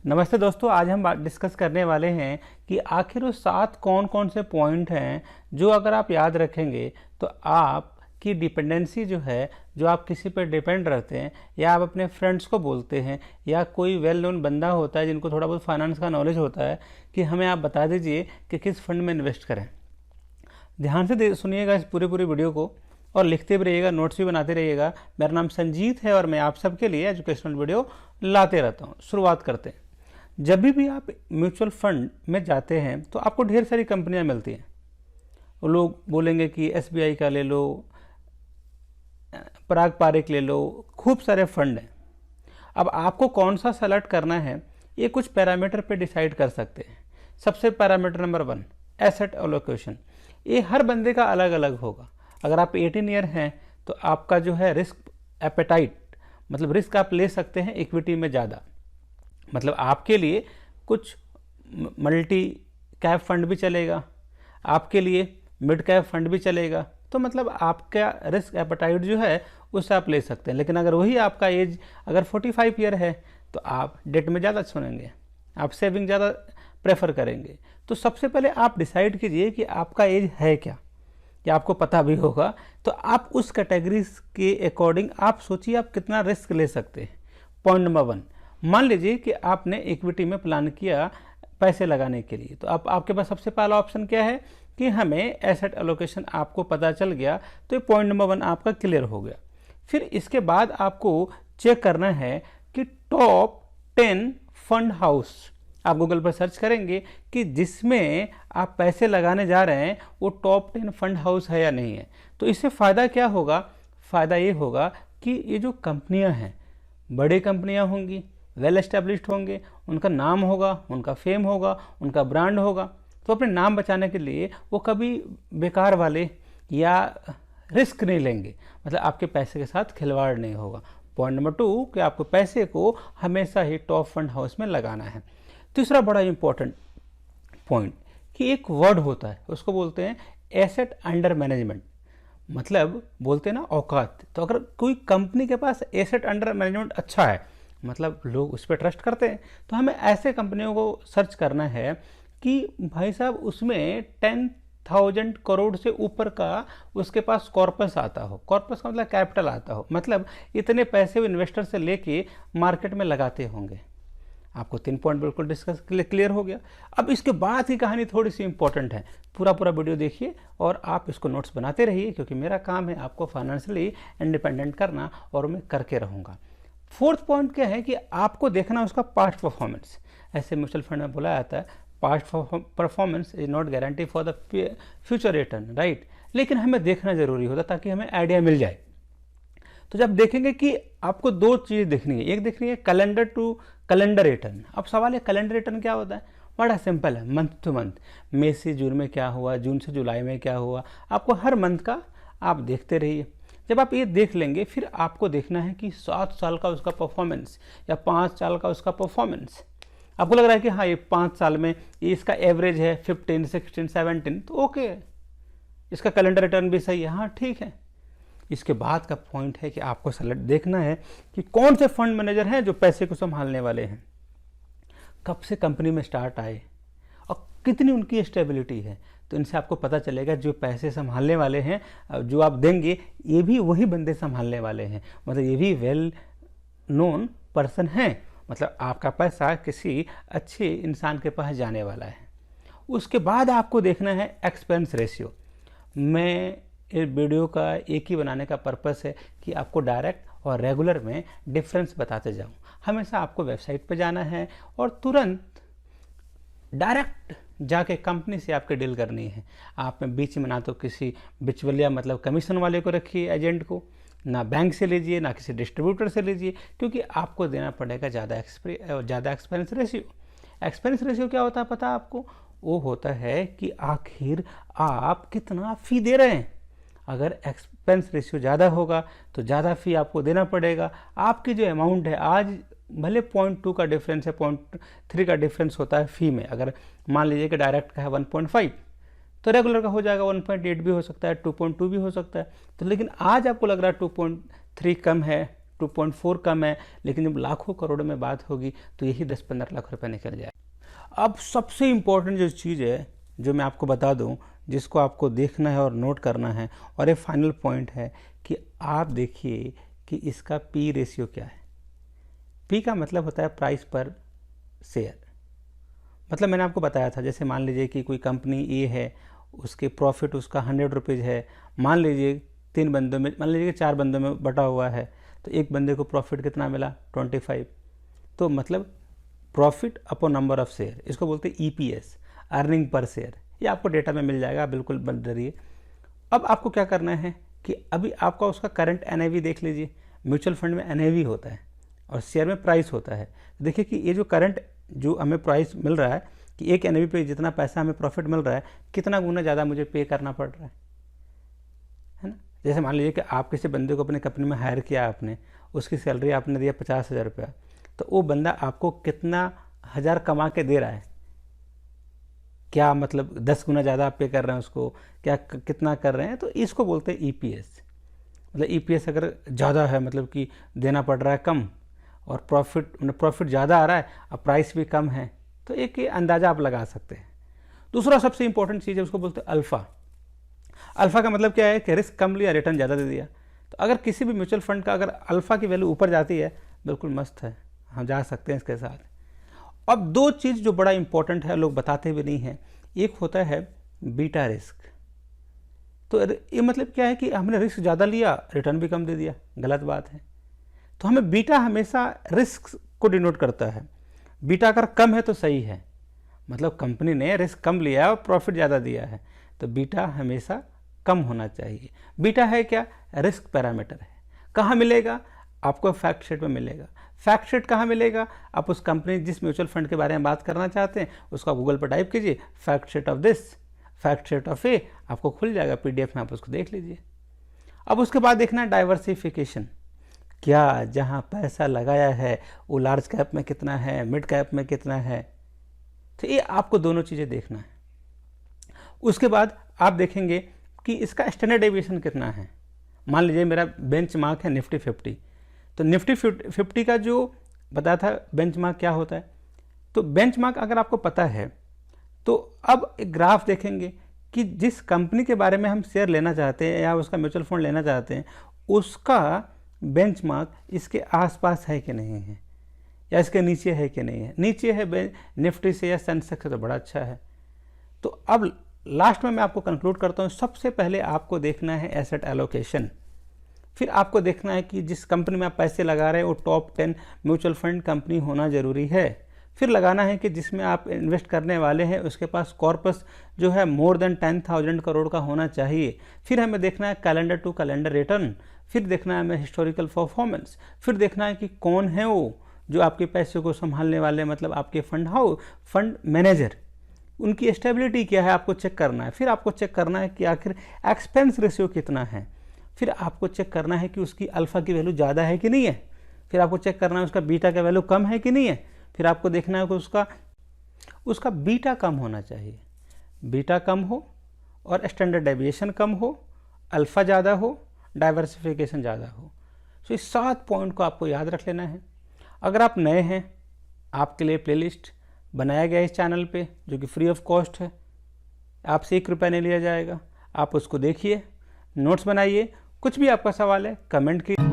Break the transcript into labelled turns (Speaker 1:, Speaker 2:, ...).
Speaker 1: नमस्ते दोस्तों, आज हम डिस्कस करने वाले हैं कि आखिर वो 7 कौन कौन से पॉइंट हैं जो अगर आप याद रखेंगे तो आपकी डिपेंडेंसी जो है, जो आप किसी पर डिपेंड रहते हैं या आप अपने फ्रेंड्स को बोलते हैं या कोई वेल नोन बंदा होता है जिनको थोड़ा बहुत फाइनेंस का नॉलेज होता है कि हमें आप बता दीजिए कि किस फंड में इन्वेस्ट करें। ध्यान से सुनिएगा इस पूरे वीडियो को और लिखते भी रहिएगा, नोट्स भी बनाते रहिएगा। मेरा नाम संजीत है और मैं आप सबके लिए एजुकेशनल वीडियो लाते रहता हूँ। शुरुआत करते हैं। जब भी आप म्यूचुअल फंड में जाते हैं तो आपको ढेर सारी कंपनियां मिलती हैं। वो लोग बोलेंगे कि SBI का ले लो, पराग पारिक ले लो, खूब सारे फंड हैं। अब आपको कौन सा सेलेक्ट करना है ये कुछ पैरामीटर पे डिसाइड कर सकते हैं। सबसे पैरामीटर नंबर 1 एसेट एलोकेशन। ये हर बंदे का अलग अलग होगा। अगर आप 18 ईयर हैं तो आपका जो है रिस्क एपेटाइट, मतलब रिस्क आप ले सकते हैं इक्विटी में ज़्यादा। मतलब आपके लिए कुछ मल्टी कैप फंड भी चलेगा, आपके लिए मिड कैप फंड भी चलेगा। तो मतलब आपका रिस्क एपेटाइट जो है उससे आप ले सकते हैं। लेकिन अगर वही आपका एज अगर 45 ईयर है तो आप डेट में ज़्यादा चुनेंगे, आप सेविंग ज़्यादा प्रेफर करेंगे। तो सबसे पहले आप डिसाइड कीजिए कि आपका एज है क्या, या आपको पता भी होगा तो आप उस कैटेगरी के अकॉर्डिंग आप सोचिए आप कितना रिस्क ले सकते हैं। पॉइंट नंबर 1, मान लीजिए कि आपने इक्विटी में प्लान किया पैसे लगाने के लिए, तो आपके पास सबसे पहला ऑप्शन क्या है कि हमें एसेट एलोकेशन आपको पता चल गया, तो ये पॉइंट नंबर 1 आपका क्लियर हो गया। फिर इसके बाद आपको चेक करना है कि टॉप 10 फंड हाउस आप गूगल पर सर्च करेंगे कि जिसमें आप पैसे लगाने जा रहे हैं वो टॉप 10 फंड हाउस है या नहीं है। तो इससे फ़ायदा क्या होगा? फ़ायदा ये होगा कि ये जो कंपनियां हैं बड़ी कंपनियां होंगी, वेल एस्टेब्लिश्ड होंगे, उनका नाम होगा, उनका फेम होगा, उनका ब्रांड होगा। तो अपने नाम बचाने के लिए वो कभी बेकार वाले या रिस्क नहीं लेंगे, मतलब आपके पैसे के साथ खिलवाड़ नहीं होगा। पॉइंट नंबर 2 कि आपको पैसे को हमेशा ही टॉप फंड हाउस में लगाना है। तीसरा बड़ा इंपॉर्टेंट पॉइंट कि एक वर्ड होता है, उसको बोलते हैं एसेट अंडर मैनेजमेंट, मतलब बोलते हैं ना औकात। तो अगर कोई कंपनी के पास एसेट अंडर मैनेजमेंट अच्छा है, मतलब लोग उस पर ट्रस्ट करते हैं, तो हमें ऐसे कंपनियों को सर्च करना है कि भाई साहब उसमें 10,000 करोड़ से ऊपर का उसके पास कॉर्पस आता हो। कॉर्पस का मतलब कैपिटल आता हो, मतलब इतने पैसे इन्वेस्टर से लेके मार्केट में लगाते होंगे। आपको 3 पॉइंट बिल्कुल डिस्कस क्लियर हो गया। अब इसके बाद की कहानी थोड़ी सी इंपॉर्टेंट है। पूरा वीडियो देखिए और आप इसको नोट्स बनाते रहिए, क्योंकि मेरा काम है आपको फाइनेंशियली इंडिपेंडेंट करना और मैं करके रहूँगा। 4th पॉइंट क्या है कि आपको देखना उसका पास्ट परफॉर्मेंस। ऐसे म्यूचुअल फंड में बोला जाता है past performance is not guarantee for the future return, right. लेकिन हमें देखना जरूरी होता ताकि हमें आइडिया मिल जाए। तो जब देखेंगे कि आपको 2 चीज़ देखनी है, एक देखनी है कैलेंडर टू कैलेंडर रिटर्न। अब सवाल है कैलेंडर रिटर्न क्या होता है? बड़ा सिंपल है, मंथ टू मंथ, मई से जून में क्या हुआ, जून से जुलाई में क्या हुआ, आपको हर मंथ का आप देखते रहिए। जब आप ये देख लेंगे फिर आपको देखना है कि 7 साल का उसका परफॉर्मेंस या 5 साल का उसका परफॉर्मेंस। आपको लग रहा है कि हाँ ये 5 साल में ये इसका एवरेज है 15, 16, 17, तो ओके है, इसका कैलेंडर रिटर्न भी सही है, हाँ ठीक है। इसके बाद का पॉइंट है कि आपको सेलेक्ट देखना है कि कौन से फंड मैनेजर हैं जो पैसे को संभालने वाले हैं, कब से कंपनी में स्टार्ट आए और कितनी उनकी स्टेबिलिटी है। तो इनसे आपको पता चलेगा जो पैसे संभालने वाले हैं, जो आप देंगे ये भी वही बंदे संभालने वाले हैं, मतलब ये भी वेल नोन पर्सन हैं, मतलब आपका पैसा किसी अच्छे इंसान के पास जाने वाला है। उसके बाद आपको देखना है एक्सपेंस रेशियो। मैं इस वीडियो का एक ही बनाने का पर्पस है कि आपको डायरेक्ट और रेगुलर में डिफरेंस बताते जाऊं। हमेशा आपको वेबसाइट पे जाना है और तुरंत डायरेक्ट जाके कंपनी से आपके डील करनी है। आप में बीच में ना तो किसी बिचवलिया मतलब कमीशन वाले को रखिए, एजेंट को, ना बैंक से लीजिए ना किसी डिस्ट्रीब्यूटर से लीजिए, क्योंकि आपको देना पड़ेगा ज़्यादा एक्सपेंस रेशियो। एक्सपेंस रेशियो क्या होता है पता है आपको? वो होता है कि आखिर आप कितना फ़ी दे रहे हैं। अगर एक्सपेंस रेशियो ज़्यादा होगा तो ज़्यादा फ़ी आपको देना पड़ेगा। आपकी जो अमाउंट है, आज भले 0.2 का डिफरेंस है, 0.3 का डिफरेंस होता है फ़ी में। अगर मान लीजिए कि डायरेक्ट का है 1.5 तो रेगुलर का हो जाएगा 1.8 भी हो सकता है, 2.2 भी हो सकता है। तो लेकिन आज आपको लग रहा है 2.3 कम है, 2.4 कम है, लेकिन जब लाखों करोड़ों में बात होगी तो यही 10-15 लाख रुपए निकल जाए। अब सबसे इम्पोर्टेंट जो चीज़ है जो मैं आपको बता दूं, जिसको आपको देखना है और नोट करना है, और ये फाइनल पॉइंट है कि आप देखिए कि इसका पी रेशियो क्या है। पी का मतलब होता है प्राइस पर शेयर। मतलब मैंने आपको बताया था, जैसे मान लीजिए कि कोई कंपनी ए है, उसके प्रॉफिट उसका 100 रुपीज़ है, मान लीजिए 3 बंदों में, मान लीजिए 4 बंदों में बटा हुआ है, तो एक बंदे को प्रॉफिट कितना मिला 25। तो मतलब profit upon number of share, इसको बोलते हैं ईपीएस, अर्निंग पर शेयर। ये आपको डेटा में मिल जाएगा, बिल्कुल मत डरिए। अब आपको क्या करना है कि अभी आपका उसका करंट एनएवी देख लीजिए। म्यूचुअल फंड में एनएवी होता है और शेयर में प्राइस होता है। देखिए कि ये जो करंट जो हमें प्राइस मिल रहा है कि एक एनएवी पे जितना पैसा हमें प्रॉफिट मिल रहा है, कितना गुना ज़्यादा मुझे पे करना पड़ रहा है ना। जैसे मान लीजिए कि आप किसी बंदे को अपने कंपनी में हायर किया, आपने उसकी सैलरी आपने दिया 50,000 रुपया, तो वो बंदा आपको कितना हज़ार कमा के दे रहा है, क्या मतलब 10 गुना ज़्यादा आप पे कर रहे हैं उसको, क्या कितना कर रहे हैं, तो इसको बोलते हैं ईपीएस। मतलब ईपीएस अगर ज़्यादा है मतलब कि देना पड़ रहा है कम, और प्रॉफिट ज़्यादा आ रहा है और प्राइस भी कम है, तो एक ये अंदाज़ा आप लगा सकते हैं। दूसरा सबसे इंपॉर्टेंट चीज़ है, उसको बोलते हैं अल्फ़ा। अल्फ़ा का मतलब क्या है कि रिस्क कम लिया, रिटर्न ज़्यादा दे दिया। तो अगर किसी भी म्यूचुअल फंड का अगर अल्फ़ा की वैल्यू ऊपर जाती है, बिल्कुल मस्त है, हम जा सकते हैं इसके साथ। अब दो चीज़ जो बड़ा इंपॉर्टेंट है, लोग बताते भी नहीं हैं, एक होता है बीटा रिस्क। तो ये मतलब क्या है कि हमने रिस्क ज़्यादा लिया, रिटर्न भी कम दे दिया, गलत बात है। तो हमें बीटा हमेशा रिस्क को डिनोट करता है। बीटा अगर कम है तो सही है, मतलब कंपनी ने रिस्क कम लिया और प्रॉफिट ज़्यादा दिया है, तो बीटा हमेशा कम होना चाहिए। बीटा है क्या, रिस्क पैरामीटर है। कहाँ मिलेगा, आपको फैक्ट शीट में मिलेगा। फैक्ट शीट कहाँ मिलेगा, आप उस कंपनी जिस म्यूचुअल फंड के बारे में बात करना चाहते हैं उसका गूगल पर टाइप कीजिए, fact sheet of this, fact sheet of A, आपको खुल जाएगा पीडीएफ में, आप उसको देख लीजिए। अब उसके बाद देखना है डाइवर्सिफिकेशन, क्या जहाँ पैसा लगाया है वो लार्ज कैप में कितना है, मिड कैप में कितना है, तो ये आपको दोनों चीज़ें देखना है। उसके बाद आप देखेंगे कि इसका स्टैंडर्ड डेविएशन कितना है। मान लीजिए मेरा बेंचमार्क है निफ्टी 50, तो निफ्टी 50 का जो बताया था बेंचमार्क क्या होता है, तो बेंचमार्क अगर आपको पता है तो अब एक ग्राफ देखेंगे कि जिस कंपनी के बारे में हम शेयर लेना चाहते हैं या उसका म्यूचुअल फंड लेना चाहते हैं, उसका बेंचमार्क इसके आसपास है कि नहीं है, या इसके नीचे है कि नहीं है। नीचे है निफ्टी से या सेंसेक्स से तो बड़ा अच्छा है। तो अब लास्ट में मैं आपको कंक्लूड करता हूँ। सबसे पहले आपको देखना है एसेट एलोकेशन, फिर आपको देखना है कि जिस कंपनी में आप पैसे लगा रहे हैं वो टॉप 10 म्यूचुअल फंड कंपनी होना ज़रूरी है। फिर लगाना है कि जिसमें आप इन्वेस्ट करने वाले हैं उसके पास कॉर्पस जो है मोर देन 10,000 करोड़ का होना चाहिए। फिर हमें देखना है कैलेंडर टू कैलेंडर रिटर्न, फिर देखना है हमें हिस्टोरिकल परफॉर्मेंस, फिर देखना है कि कौन है वो जो आपके पैसे को संभालने वाले, मतलब आपके फंड मैनेजर, उनकी स्टेबिलिटी क्या है आपको चेक करना है। फिर आपको चेक करना है कि आखिर एक्सपेंस रेशियो कितना है। फिर आपको चेक करना है कि उसकी अल्फ़ा की वैल्यू ज़्यादा है कि नहीं है। फिर आपको चेक करना है उसका बीटा का वैल्यू कम है कि नहीं है। फिर आपको देखना है कि उसका बीटा कम होना चाहिए, बीटा कम हो और स्टैंडर्ड डेविएशन कम हो, अल्फ़ा ज़्यादा हो, डाइवर्सिफिकेशन ज़्यादा हो। तो इस 7 पॉइंट को आपको याद रख लेना है। अगर आप नए हैं, आपके लिए प्लेलिस्ट बनाया गया इस चैनल पे जो कि फ्री ऑफ कॉस्ट है, आपसे 1 रुपया नहीं लिया जाएगा। आप उसको देखिए, नोट्स बनाइए, कुछ भी आपका सवाल है कमेंट कीजिए।